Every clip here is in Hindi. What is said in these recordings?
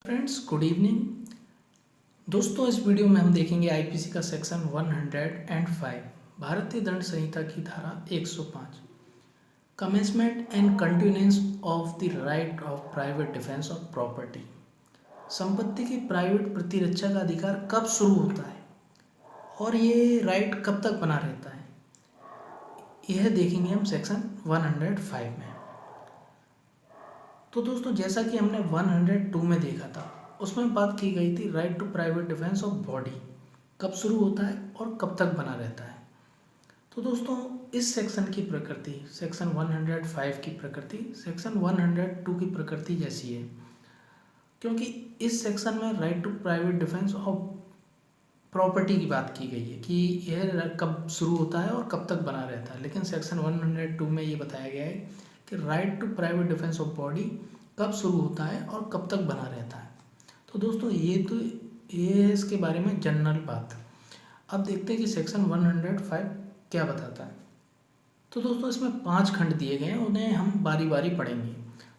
Friends, good evening. दोस्तों, इस वीडियो में हम देखेंगे आईपीसी का सेक्शन 105, भारतीय दंड संहिता की धारा 105, commencement and continuance of the right of private defence of property. संपत्ति की प्राइवेट प्रतिरक्षा का अधिकार कब शुरू होता है और ये राइट कब तक बना रहता है, यह देखेंगे हम सेक्शन 105 में। तो दोस्तों, जैसा कि हमने 102 में देखा था, उसमें बात की गई थी right to private defence of body कब शुरू होता है और कब तक बना रहता है। तो दोस्तों, इस सेक्शन की प्रकृति, सेक्शन 105 की प्रकृति सेक्शन 102 की प्रकृति जैसी है, क्योंकि इस सेक्शन में right to private defence of property की बात की गई है कि यह कब शुरू होता है और कब तक बना रहता है। लेकिन सेक्शन 102 में ये बताया गया है कि right to private defence of body कब शुरू होता है और कब तक बना रहता है। तो दोस्तों, ये है इसके बारे में जनरल बात। अब देखते हैं कि सेक्शन 105 क्या बताता है। तो दोस्तों, इसमें 5 खंड दिए गए हैं, उन्हें हम बारी बारी पढ़ेंगे।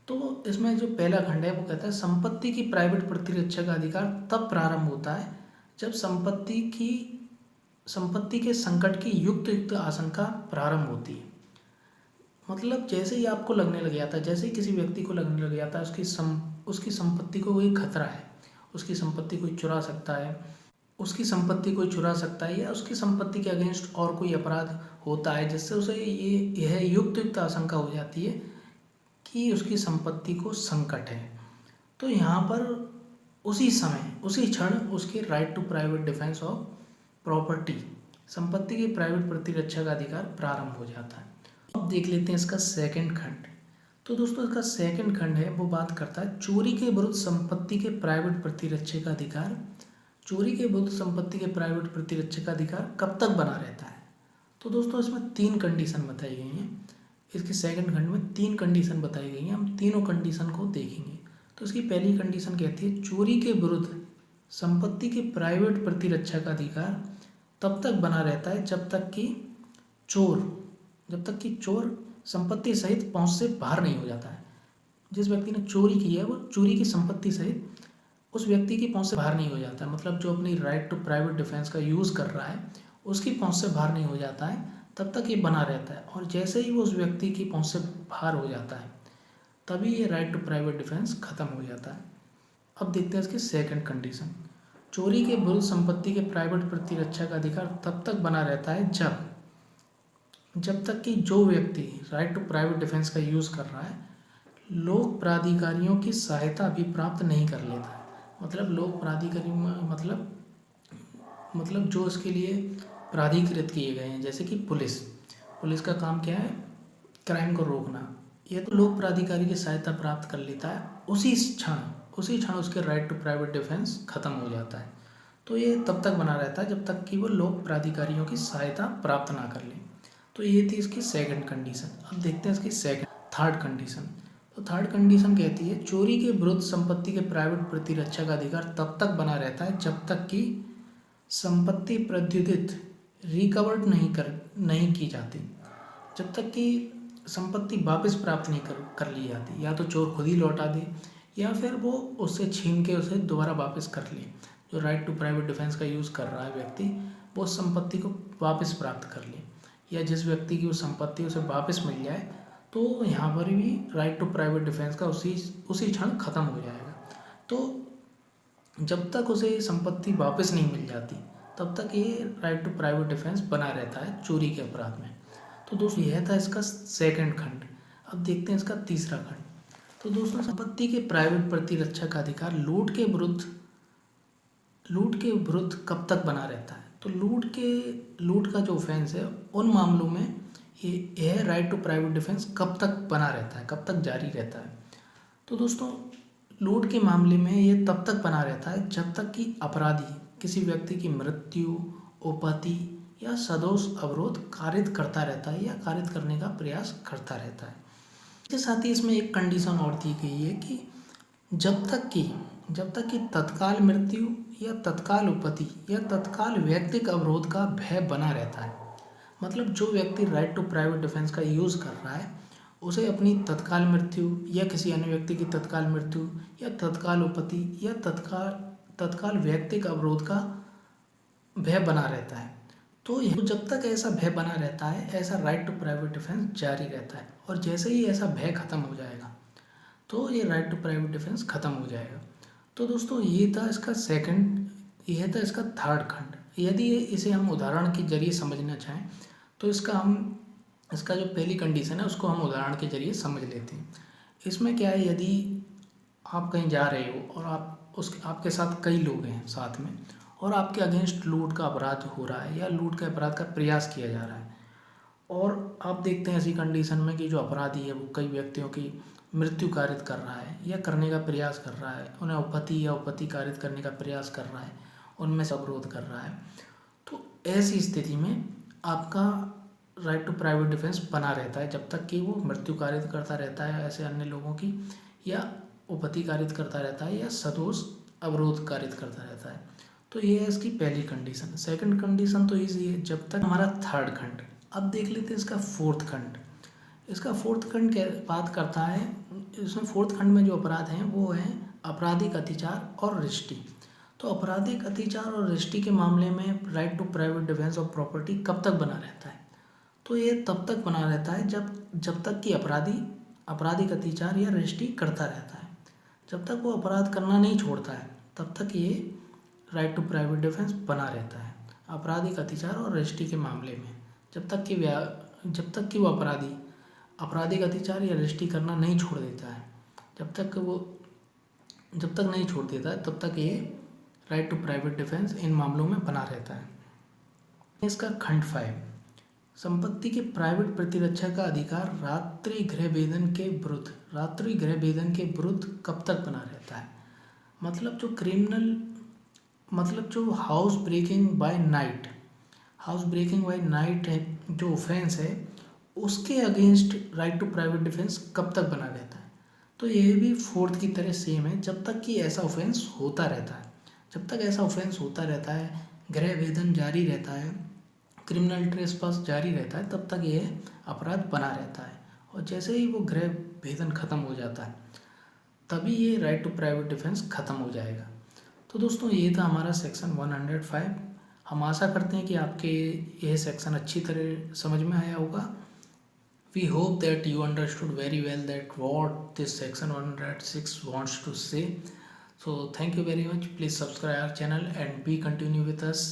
तो इसमें जो पहला खंड है वो कहता है संपत्ति की प्राइवेट प्रतिरक्षा का अधिकार तब प्रारंभ होता है जब संपत्ति के संकट की युक्त आशंका प्रारंभ होती है। मतलब जैसे ही आपको लगने लग जाता है, जैसे ही किसी व्यक्ति को लगने लग जाता है उसकी संपत्ति को कोई खतरा है, उसकी संपत्ति कोई चुरा सकता है, या उसकी संपत्ति के अगेंस्ट और कोई अपराध होता है जिससे उसे यह युक्त आशंका हो जाती है कि उसकी संपत्ति को संकट है, तो यहाँ पर उसी क्षण उसके right to private defence of property, संपत्ति की प्राइवेट प्रतिरक्षा का अधिकार प्रारंभ हो जाता है। अब देख लेते हैं इसका सेकंड खंड। तो दोस्तों, इसका सेकंड खंड है वो बात करता है चोरी के विरुद्ध संपत्ति के प्राइवेट प्रतिरक्षा का अधिकार। चोरी के विरुद्ध संपत्ति के प्राइवेट प्रतिरक्षा का अधिकार कब तक बना रहता है। तो दोस्तों, इसमें 3 कंडीशन बताई गई हैं। इसके सेकंड खंड में 3 कंडीशन बताई गई हैं, हम तीनों कंडीशन को देखेंगे। तो इसकी पहली कंडीशन कहती है चोरी के विरुद्ध संपत्ति के प्राइवेट प्रतिरक्षा का अधिकार तब तक बना रहता है जब तक कि चोर संपत्ति सहित पहुंच से बाहर नहीं हो जाता है। जिस व्यक्ति ने चोरी की है वो चोरी की संपत्ति सहित उस व्यक्ति की पहुंच से बाहर नहीं हो जाता है। मतलब जो अपनी राइट टू प्राइवेट डिफेंस का यूज़ कर रहा है उसकी पहुंच से बाहर नहीं हो जाता है, तब तक ये बना रहता है। और जैसे ही वो उस व्यक्ति की पहुंच से बाहर हो जाता है तभी ये राइट टू प्राइवेट डिफेंस खत्म हो जाता है। अब देखते हैं इसकी सेकंड कंडीशन। चोरी के विरुद्ध संपत्ति के प्राइवेट प्रतिरक्षा का अधिकार तब तक बना रहता है जब तक कि जो व्यक्ति राइट टू प्राइवेट डिफेंस का यूज़ कर रहा है लोक प्राधिकारियों की सहायता भी प्राप्त नहीं कर लेता है। मतलब लोक प्राधिकारी मतलब जो इसके लिए प्राधिकृत किए गए हैं, जैसे कि पुलिस का काम क्या है, क्राइम को रोकना। ये तो लोक प्राधिकारी की सहायता प्राप्त कर लेता है, उसी क्षण उसके राइट टू प्राइवेट डिफेंस खत्म हो जाता है। तो ये तब तक बना रहता है जब तक कि वो लोक प्राधिकारियों की सहायता प्राप्त ना कर ले। तो ये थी इसकी सेकंड कंडीशन। अब देखते हैं इसकी थर्ड कंडीशन। तो थर्ड कंडीशन कहती है चोरी के विरुद्ध संपत्ति के प्राइवेट प्रतिरक्षा का अधिकार तब तक बना रहता है जब तक कि संपत्ति प्रत्युदित रिकवर्ड नहीं की जाती। जब तक कि संपत्ति वापस प्राप्त नहीं कर ली जाती, या तो चोर खुद ही लौटा दे या फिर वो उससे छीन के उसे दोबारा वापस कर ले। जो राइट टू प्राइवेट डिफेंस का यूज़ कर रहा है व्यक्ति, वो उस संपत्ति को वापस प्राप्त कर ले, या जिस व्यक्ति की वो संपत्ति उसे वापस मिल जाए, तो यहाँ पर भी राइट टू प्राइवेट डिफेंस का उसी क्षण खत्म हो जाएगा। तो जब तक उसे संपत्ति वापस नहीं मिल जाती तब तक ये राइट टू प्राइवेट डिफेंस बना रहता है चोरी के अपराध में। तो दोस्तों, यह था इसका सेकंड खंड। अब देखते हैं इसका तीसरा खंड। तो दोस्तों, संपत्ति के प्राइवेट प्रतिरक्षा का अधिकार लूट के विरुद्ध कब तक बना रहता है। तो लूट का जो ऑफेंस है उन मामलों में यह राइट टू प्राइवेट डिफेंस कब तक बना रहता है, कब तक जारी रहता है। तो दोस्तों, लूट के मामले में ये तब तक बना रहता है जब तक कि अपराधी किसी व्यक्ति की मृत्यु, उपहति या सदोष अवरोध कारित करता रहता है या कारित करने का प्रयास करता रहता है। इसके साथ ही इसमें एक कंडीशन और दी गई है कि जब तक कि तत्काल मृत्यु या तत्काल उपहति या तत्काल व्यक्तिक अवरोध का भय बना रहता है। मतलब जो व्यक्ति राइट टू प्राइवेट डिफेंस का यूज़ कर रहा है उसे अपनी तत्काल मृत्यु या किसी अन्य व्यक्ति की तत्काल मृत्यु या तत्काल उपपत्ति या तत्काल तत्काल व्यक्तिक अवरोध का भय बना रहता है। तो जब तक ऐसा भय बना रहता है, ऐसा राइट टू प्राइवेट डिफेंस जारी रहता है। और जैसे ही ऐसा भय खत्म हो जाएगा तो ये राइट टू प्राइवेट डिफेंस खत्म हो जाएगा। तो दोस्तों ये था इसका सेकंड, यह था इसका थर्ड खंड। यदि इसे हम उदाहरण के जरिए समझना चाहें तो इसका जो पहली कंडीशन है उसको हम उदाहरण के जरिए समझ लेते हैं। इसमें क्या है, यदि आप कहीं जा रहे हो और आपके साथ कई लोग हैं साथ में, और आपके अगेंस्ट लूट का अपराध हो रहा है या लूट के अपराध का प्रयास किया जा रहा है, और आप देखते हैं ऐसी कंडीशन में कि जो अपराधी है वो कई व्यक्तियों की मृत्यु कारित कर रहा है या करने का प्रयास कर रहा है, उन्हें उपपत्ति या उपपत्ति कारित करने का प्रयास कर रहा है, उनमें से अवरोध कर रहा है, तो ऐसी स्थिति में आपका राइट टू प्राइवेट डिफेंस बना रहता है जब तक कि वो मृत्यु कारित करता रहता है ऐसे अन्य लोगों की, या उपपत्ति कारित करता रहता है, या सदोष अवरोध कारित करता रहता है। तो ये है इसकी पहली कंडीशन। सेकंड कंडीशन तो ईजी है। जब तक हमारा थर्ड खंड, अब देख लेते हैं इसका फोर्थ खंड। इसका फोर्थ खंड क्या बात करता है, इसमें फोर्थ खंड में जो अपराध हैं वो हैं आपराधिक अत्याचार और रिष्टि। तो आपराधिक अत्याचार और रिष्टि के मामले में right to private defence of property कब तक बना रहता है? तो ये तब तक बना रहता है जब तक कि अपराधी आपराधिक अत्याचार या रिष्टि करता रहता है। जब तक वो अपराध करना नहीं छोड़ता है तब तक ये राइट टू प्राइवेट डिफेंस बना रहता है आपराधिक अत्याचार और रिष्टि के मामले में। जब तक कि वो अपराधी आपराधिक अत्याचार या रिष्टि करना नहीं छोड़ देता है, जब तक नहीं छोड़ देता है तब तक ये राइट टू प्राइवेट डिफेंस इन मामलों में बना रहता है। इसका खंड 5, संपत्ति के प्राइवेट प्रतिरक्षा का अधिकार रात्रि गृह भेदन के विरुद्ध कब तक बना रहता है? मतलब जो हाउस ब्रेकिंग बाय नाइट है, जो ऑफेंस है, उसके against right to private defence कब तक बना रहता है? तो ये भी फोर्थ की तरह सेम है, जब तक कि ऐसा ऑफेंस होता रहता है। जब तक ऐसा ऑफेंस होता रहता है, गृह भेदन जारी रहता है, क्रिमिनल ट्रेसपास जारी रहता है, तब तक ये अपराध बना रहता है। और जैसे ही वो गृह भेदन खत्म हो जाता है तभी ये राइट टू प्राइवेट डिफेंस खत्म हो जाएगा। तो दोस्तों ये था हमारा सेक्शन 105। हम आशा करते हैं कि आपके यह सेक्शन अच्छी तरह समझ में आया होगा। We hope that you understood very well that what this section 106 wants to say. So thank you very much. Please subscribe our channel and be continue with us.